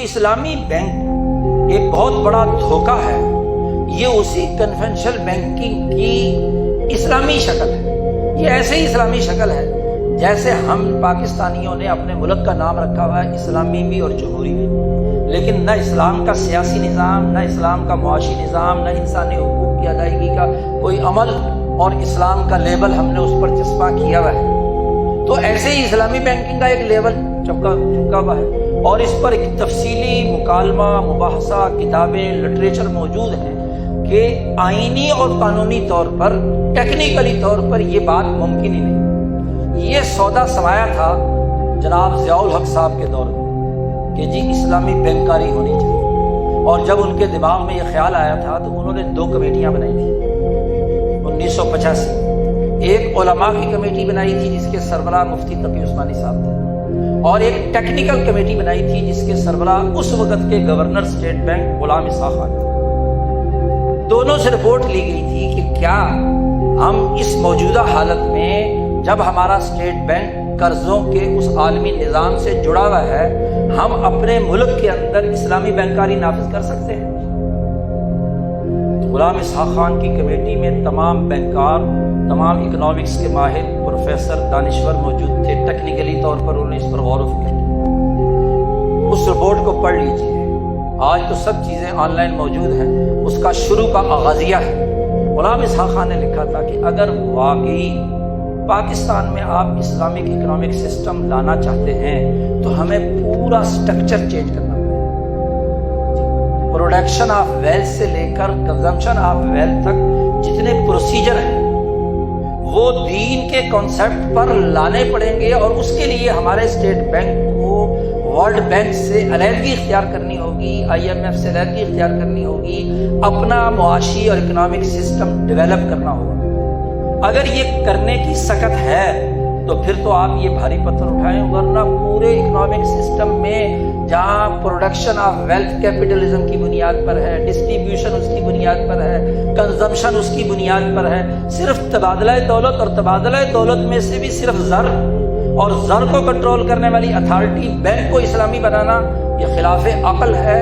اسلامی بینک ایک بہت بڑا دھوکہ ہے، یہ اسی کنونشنل بینکنگ کی اسلامی شکل ہے۔ یہ ایسے ہی اسلامی شکل ہے جیسے ہم پاکستانیوں نے اپنے ملک کا نام رکھا ہوا ہے اسلامی بھی اور جمہوری بھی، لیکن نہ اسلام کا سیاسی نظام، نہ اسلام کا معاشی نظام، نہ انسانی حقوق کی ادائیگی کا کوئی عمل، اور اسلام کا لیبل ہم نے اس پر چسپاں کیا ہوا ہے۔ تو ایسے ہی اسلامی بینکنگ کا ایک لیبل چپکا ہوا ہے، اور اس پر ایک تفصیلی مکالمہ، مباحثہ، کتابیں، لٹریچر موجود ہیں کہ آئینی اور قانونی طور پر، ٹیکنیکلی طور پر یہ بات ممکن ہی نہیں۔ یہ سودا سمایا تھا جناب ضیاء الحق صاحب کے دور میں کہ جی اسلامی بینکاری ہونی چاہیے، اور جب ان کے دماغ میں یہ خیال آیا تھا تو انہوں نے 2 کمیٹیاں بنائی تھیں 1985۔ ایک علماء کی کمیٹی بنائی تھی جس کے سربراہ مفتی تقی عثمانی صاحب تھے، اور ایک ٹیکنیکل کمیٹی بنائی تھی جس کے سربراہ اس وقت کے governor state bank Ghulam Ishaq Khan تھے۔ دونوں سے رپورٹ لی گئی تھی کہ کیا ہم اس موجودہ حالت میں جب ہمارا اسٹیٹ بینک قرضوں کے اس عالمی نظام سے جڑا ہوا ہے، ہم اپنے ملک کے اندر اسلامی بینکاری نافذ کر سکتے ہیں؟ غلام اسحاق خان کی کمیٹی میں تمام بینکار، تمام اکنامکس کے ماہر، پروفیسر، دانشور موجود تھے۔ ٹیکنیکلی طور پر انہوں نے اس پر غور و فکر کیا۔ اس رپورٹ کو پڑھ لیجیے، آج تو سب چیزیں آن لائن موجود ہیں، اس کا شروع کا آغازیہ ہے۔ غلام اسحاق خان نے لکھا تھا کہ اگر واقعی پاکستان میں آپ اسلامک اکنامک سسٹم لانا چاہتے ہیں تو ہمیں پورا سٹرکچر چینج کرنا پڑے۔ پروڈکشن آف ویلتھ سے لے کر کنزمپشن آف ویلتھ تک جتنے پروسیجر ہیں وہ دین کے کانسیپٹ پر لانے پڑیں گے، اور اس کے لیے ہمارے اسٹیٹ بینک کو ورلڈ بینک سے علیحدگی اختیار کرنی ہوگی، IMF سے علیحدگی اختیار کرنی ہوگی، اپنا معاشی اور اکنامک سسٹم ڈیولپ کرنا ہوگا۔ اگر یہ کرنے کی سکت ہے تو پھر تو آپ یہ بھاری پتھر اٹھائیں، ورنہ پورے اکنامک سسٹم میں جہاں پروڈکشن آف ویلتھ کیپٹلزم کی بنیاد پر ہے، ڈسٹریبیوشن اس کی بنیاد پر ہے، کنزمپشن اس کی بنیاد پر ہے، صرف تبادلہ دولت، اور تبادلہ دولت میں سے بھی صرف زر، اور زر کو کنٹرول کرنے والی اتھارٹی بینک کو اسلامی بنانا، یہ خلاف عقل ہے،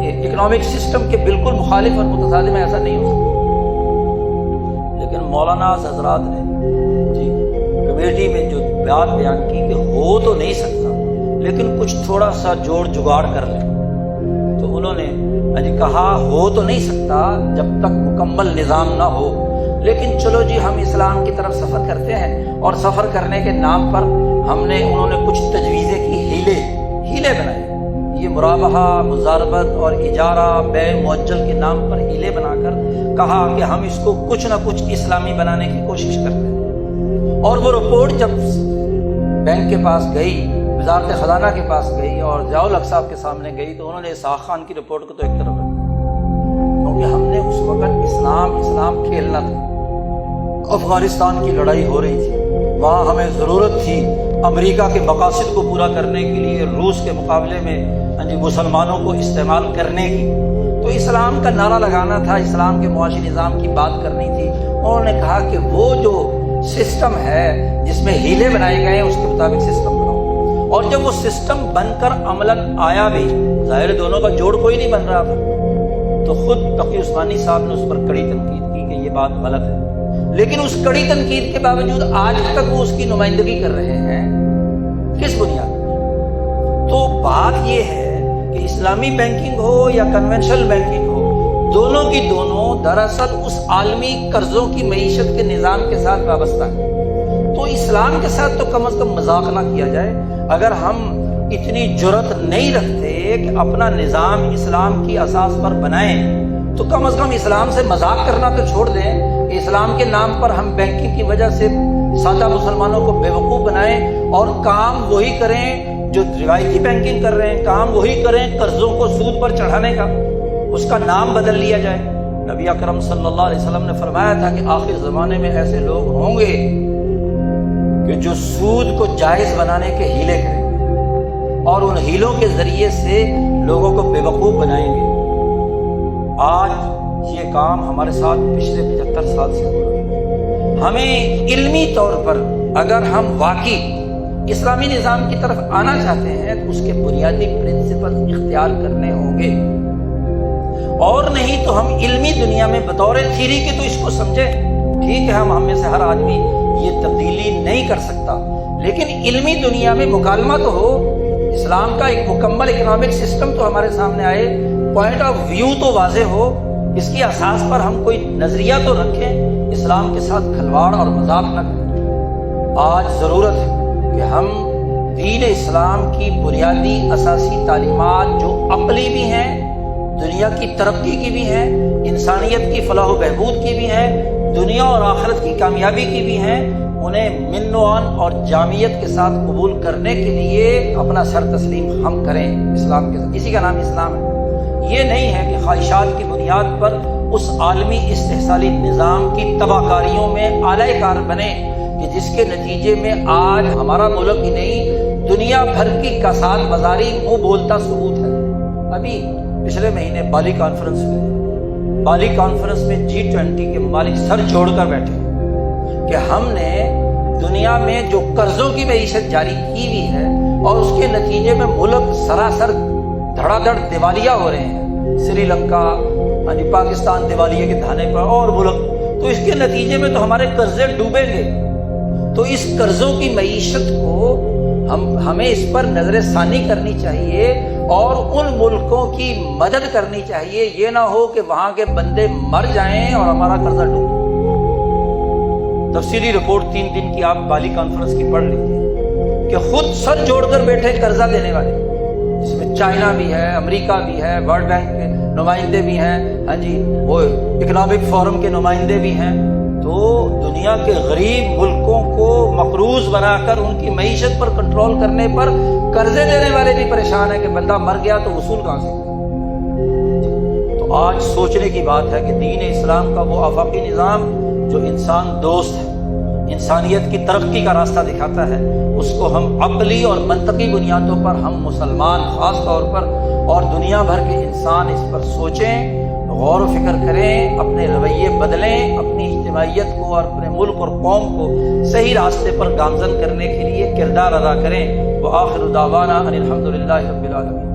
یہ اکنامک سسٹم کے بالکل مخالف اور متصادم ہے، ایسا نہیں ہو سکتا۔ لیکن مولانا حضرات نے کمیٹی میں جو بات بیان کی کہ ہو تو نہیں سکتا لیکن کچھ تھوڑا سا جوڑ جگاڑ کر لیں، تو انہوں نے کہا ہو تو نہیں سکتا جب تک مکمل نظام نہ ہو، لیکن چلو جی ہم اسلام کی طرف سفر کرتے ہیں، اور سفر کرنے کے نام پر انہوں نے کچھ تجویزیں کی، ہیلے بنائے۔ یہ مرابحہ، مزاربت اور اجارہ، بیع معجل کے نام پر ہیلے بنا کر کہا کہ ہم اس کو کچھ نہ کچھ اسلامی بنانے کی کوشش کرتے ہیں۔ اور وہ رپورٹ جب بینک کے پاس گئی، وزارت خزانہ کے پاس گئی اور ضیاء الحق صاحب کے سامنے گئی، تو انہوں نے اسحاق خان کی رپورٹ کو تو ایک طرف رکھا، کیونکہ ہم نے اس وقت اسلام کھیلنا تھا۔ افغانستان کی لڑائی ہو رہی تھی، وہاں ہمیں ضرورت تھی امریکہ کے مقاصد کو پورا کرنے کے لیے روس کے مقابلے میں مسلمانوں کو استعمال کرنے کی، تو اسلام کا نعرہ لگانا تھا، اسلام کے معاشی نظام کی بات کرنی تھی۔ انہوں نے کہا کہ وہ جو سسٹم ہے جس میں ہیلے بنائے گئے ہیں اس کے مطابق سسٹم بناؤ، اور جب وہ سسٹم بن کر عملاً آیا بھی، ظاہر دونوں کا جوڑ کوئی نہیں بن رہا تھا، تو خود تقی عثمانی صاحب نے اس پر کڑی تنقید کی کہ یہ بات غلط ہے، لیکن اس کڑی تنقید کے باوجود آج تک وہ اس کی نمائندگی کر رہے ہیں۔ کس بنیاد پر؟ تو بات یہ ہے کہ اسلامی بینکنگ ہو یا کنونشنل بینکنگ ہو، دونوں کی دونوں دراصل اس عالمی قرضوں کی معیشت کے نظام کے ساتھ وابستہ ہیں۔ تو اسلام کے ساتھ تو کم از کم مذاق نہ کیا جائے۔ اگر ہم اتنی جرأت نہیں رکھتے کہ اپنا نظام اسلام کی اساس پر بنائیں، تو کم از کم اسلام سے مذاق کرنا تو چھوڑ دیں کہ اسلام کے نام پر ہم بینکنگ کی وجہ سے سادہ مسلمانوں کو بے وقوف بنائیں، اور کام وہی کریں جو روایتی بینکنگ کر رہے ہیں، کام وہی کریں قرضوں کو سود پر چڑھانے کا، اس کا نام بدل لیا جائے۔ نبی اکرم صلی اللہ علیہ وسلم نے فرمایا تھا کہ آخر زمانے میں ایسے لوگ ہوں گے کہ جو سود کو جائز بنانے کے ہیلے کریں گے، اور ان ہیلوں کے ذریعے سے لوگوں کو بے وقوف بنائیں گے۔ آج یہ کام ہمارے ساتھ پچھلے 75 سال سے ہو رہا ہے۔ ہمیں علمی طور پر اگر ہم واقعی اسلامی نظام کی طرف آنا چاہتے ہیں اس کے بنیادی پرنسپل اختیار کرنے ہوں گے، اور نہیں تو ہم علمی دنیا میں بطور تھیری کے تو اس کو سمجھیں، ٹھیک ہے ہم میں سے ہر آدمی یہ تبدیلی نہیں کر سکتا، لیکن علمی دنیا میں مکالمہ تو ہو، اسلام کا ایک مکمل اکنامک سسٹم تو ہمارے سامنے آئے، پوائنٹ آف ویو تو واضح ہو، اس کی اساس پر ہم کوئی نظریہ تو رکھیں، اسلام کے ساتھ کھلواڑ اور مذاق نہ کریں۔ آج ضرورت ہے کہ ہم دین اسلام کی بنیادی اساسی تعلیمات جو عقلی بھی ہیں، دنیا کی ترقی کی بھی ہیں، انسانیت کی فلاح و بہبود کی بھی ہیں، دنیا اور آخرت کی کامیابی کی بھی ہیں، انہیں من و عن اور جامعیت کے ساتھ قبول کرنے کے لیے اپنا سر تسلیم ہم کریں اسلام کے ساتھ۔ اسی کا نام اسلام ہے۔ یہ نہیں ہے کہ خواہشات کی بنیاد پر اس عالمی استحصالی نظام کی تباہ کاریوں میں اعلی کار بنے کہ جس کے نتیجے میں آج ہمارا ملک ہی نہیں دنیا بھر کی کساد بازاری منہ بولتا ثبوت ہے۔ ابھی پچھلے مہینے بالی کانفرنس میں G20 کے ممالک سر جوڑ کر بیٹھے کہ ہم نے دنیا میں جو قرضوں کی معیشت جاری کی ہوئی ہے اور اس کے نتیجے میں ملک سراسر دھڑا دھڑ دیوالیہ ہو رہے ہیں، سری لنکا، پاکستان دیوالیے کے دھانے پر اور ملک، تو اس کے نتیجے میں تو ہمارے قرضے ڈوبیں گے، تو اس قرضوں کی معیشت کو ہمیں اس پر نظر ثانی کرنی چاہیے اور ان ملکوں کی مدد کرنی چاہیے، یہ نہ ہو کہ وہاں کے بندے مر جائیں اور ہمارا قرضہ ڈوبے۔ تفصیلی رپورٹ 3 دن کی آپ بالی کانفرنس کی پڑھ لیجیے کہ خود سر جوڑ کر بیٹھے قرضہ دینے والے، جس میں چائنا بھی ہے، امریکہ بھی ہے، ورلڈ بینک کے نمائندے بھی ہیں، وہ اکنامک فورم کے نمائندے بھی ہیں، تو دنیا کے غریب ملکوں کو مقروض بنا کر ان کی معیشت پر کنٹرول کرنے پر قرضے دینے والے بھی پریشان ہیں کہ بندہ مر گیا تو وصول کہاں سے۔ تو آج سوچنے کی بات ہے کہ دین اسلام کا وہ آفاقی نظام جو انسان دوست ہے، انسانیت کی ترقی کا راستہ دکھاتا ہے، اس کو ہم عقلی اور منطقی بنیادوں پر ہم مسلمان خاص طور پر اور دنیا بھر کے انسان اس پر سوچیں، غور و فکر کریں، اپنے رویے بدلیں، اپنی اجتماعیت کو اور اپنے ملک اور قوم کو صحیح راستے پر گامزن کرنے کے لیے کردار ادا کریں۔ وآخر دعوانا ان الحمد للہ رب العالمین۔